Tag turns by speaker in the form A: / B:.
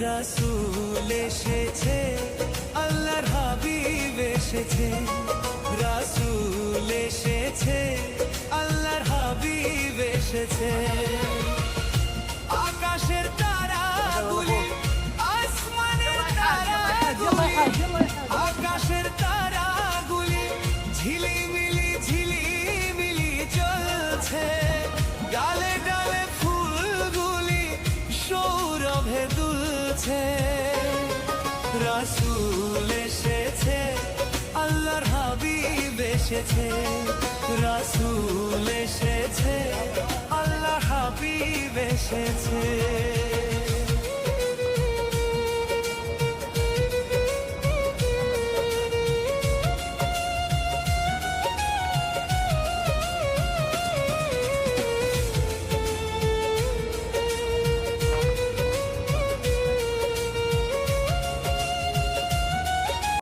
A: রাসূল এসেছে, আল্লাহর হাবিব এসেছে, রাসূল এসেছে, আল্লাহর হাবিব এসেছে। আকাশের তারাগুলি, আসমানের তারাগুলি, আকাশের তারাগুলি ঝিলিমিলি ঝিলিমিলি জ্বলছে, ডালে ডালে ফুলগুলি সৌরভে দুলছে। রাসূল এসেছে, আল্লাহর হাবিব এসেছে, রাসূল এসেছে, আল্লাহর হাবিব এসেছে।